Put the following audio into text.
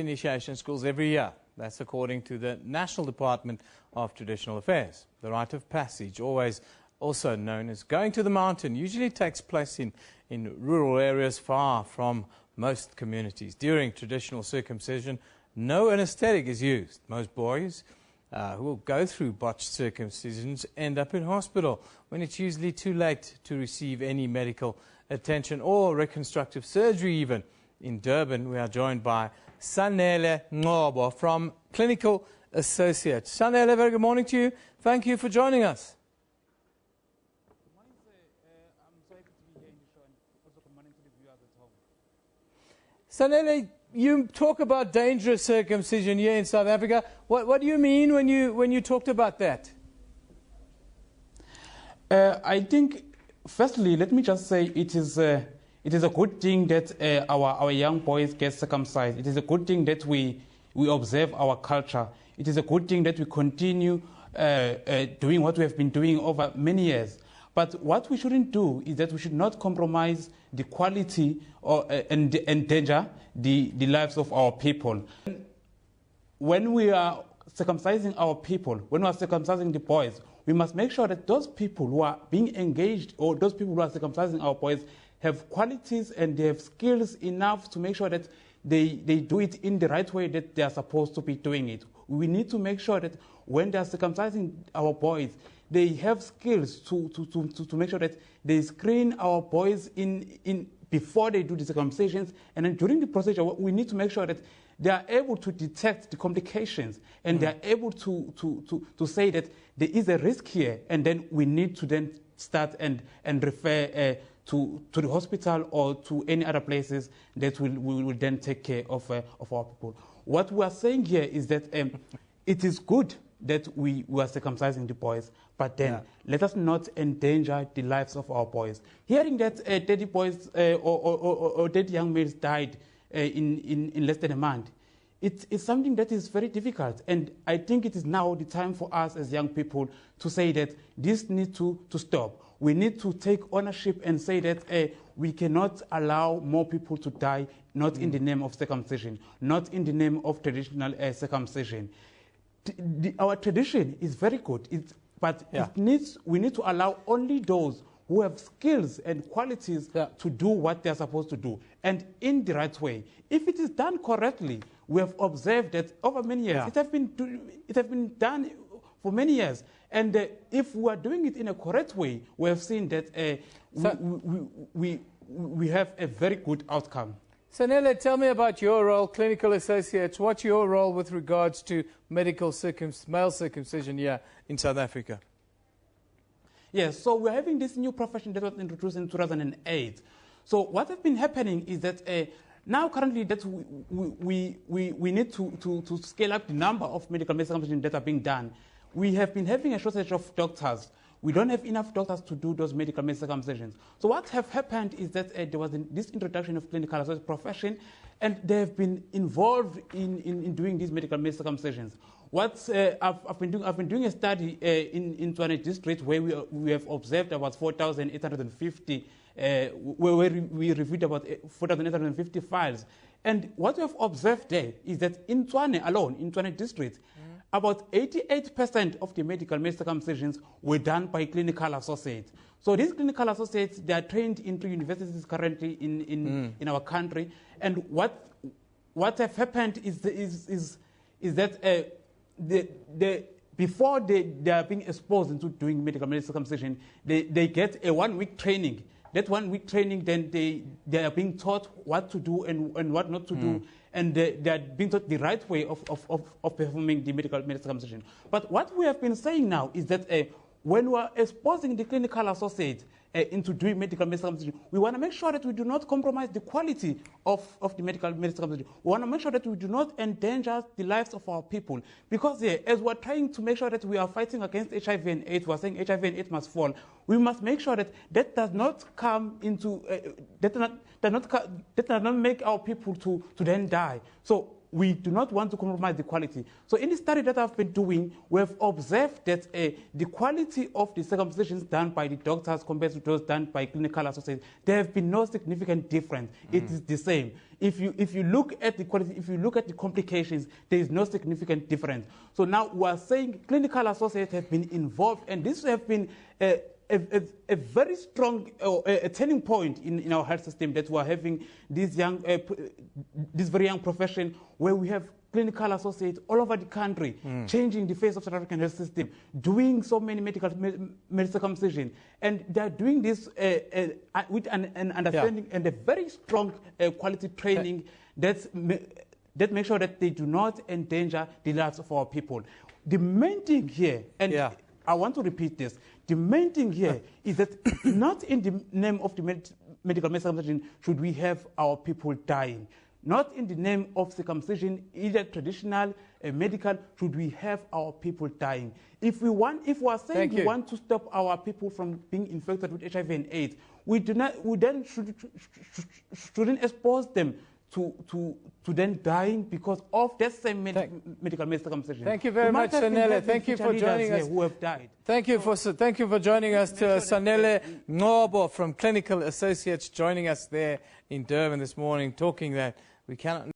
initiation schools every year. That's according to the National Department of Traditional Affairs. The rite of passage, always also known as going to the mountain, usually takes place in rural areas far from most communities. During traditional circumcision, no anesthetic is used. Most boys who will go through botched circumcisions end up in hospital when it's usually too late to receive any medical attention or reconstructive surgery even. In Durban, we are joined by Sanele from Clinical Associates. Sanele, very good morning to you. Thank you for joining us. Good morning, sir. I'm so happy to be here in the show, and also good morning to the viewers at home. Sanele, you talk about dangerous circumcision here in South Africa. What do you mean when you talked about that? I think, firstly, let me just say it is a good thing that our young boys get circumcised. It is a good thing that we observe our culture. It is a good thing that we continue doing what we have been doing over many years. But what we shouldn't do is that we should not compromise the quality and endanger the lives of our people. When we are circumcising our people, when we are circumcising the boys, we must make sure that those people who are being engaged or those people who are circumcising our boys have qualities and they have skills enough to make sure that they do it in the right way that they are supposed to be doing it. We need to make sure that when they are circumcising our boys, they have skills to make sure that they screen our boys in before they do the circumcisions, and then during the procedure, we need to make sure that they are able to detect the complications and they are able to say that there is a risk here, and then we need to then start and refer to the hospital or to any other places that will then take care of our people. What we are saying here is that it is good that we are circumcising the boys, but then let us not endanger the lives of our boys. Hearing that 30 boys or 30 young males died in less than a month, it's something that is very difficult, and I think it is now the time for us as young people to say that this needs to stop. We need to take ownership and say that we cannot allow more people to die, not in the name of circumcision, not in the name of traditional circumcision. Our tradition is very good, but we need to allow only those who have skills and qualities to do what they are supposed to do, and in the right way. If it is done correctly, we have observed that over many years, it has been done for many years. And if we are doing it in a correct way, we have seen that we have a very good outcome. Sanele, tell me about your role, Clinical Associates. What's your role with regards to medical male circumcision here in South Africa? Yes, so we're having this new profession that was introduced in 2008. So what has been happening is that now currently that we need to scale up the number of medical male circumcision that are being done. We have been having a shortage of doctors. We don't have enough doctors to do those medical male circumcisions. So what have happened is that there was this introduction of clinical associate profession, and they have been involved in doing these medical male circumcisions. What I've been doing a study in Tshwane district where we have observed about 4,850, where we reviewed about 4,850 files. And what we have observed there is that in Tshwane alone, in Tshwane district, about 88% of the medical male circumcisions were done by clinical associates. So these clinical associates, they are trained into universities currently in our country. And what have happened is that before they are being exposed into doing medical male circumcision, they get a 1 week training. That 1 week training, then they are being taught what to do and what not to do, and they are being taught the right way of performing the medical circumcision. But what we have been saying now is that when we are exposing the clinical associate into doing medical circumcision, we want to make sure that we do not compromise the quality of the medical circumcision. We want to make sure that we do not endanger the lives of our people. Because as we're trying to make sure that we are fighting against HIV and AIDS, we're saying HIV and AIDS must fall, we must make sure that that does not come into, that does not make our people to then die. So we do not want to compromise the quality. So in the study that I've been doing, we have observed that the quality of the circumcisions done by the doctors compared to those done by clinical associates, there have been no significant difference. It is the same. If you look at the quality, if you look at the complications, there is no significant difference. So now we are saying clinical associates have been involved, and this have been a very strong a turning point in our health system, that we are having this very young profession where we have clinical associates all over the country, changing the face of the South African health system, doing so many medical circumcision, and they are doing this with an understanding and a very strong quality training that makes sure that they do not endanger the lives of our people. The main thing here, and I want to repeat this, the main thing here is that not in the name of the medical circumcision should we have our people dying. Not in the name of circumcision, either traditional, medical, should we have our people dying. If we are saying we want to stop our people from being infected with HIV and AIDS, we then shouldn't expose them to then dying because of that same medical circumcision. Thank you very much, Sanele. Thank you for joining us. Who have died. Thank you for joining us, Sanele Ngobo from Clinical Associates, joining us there in Durban this morning, talking that we cannot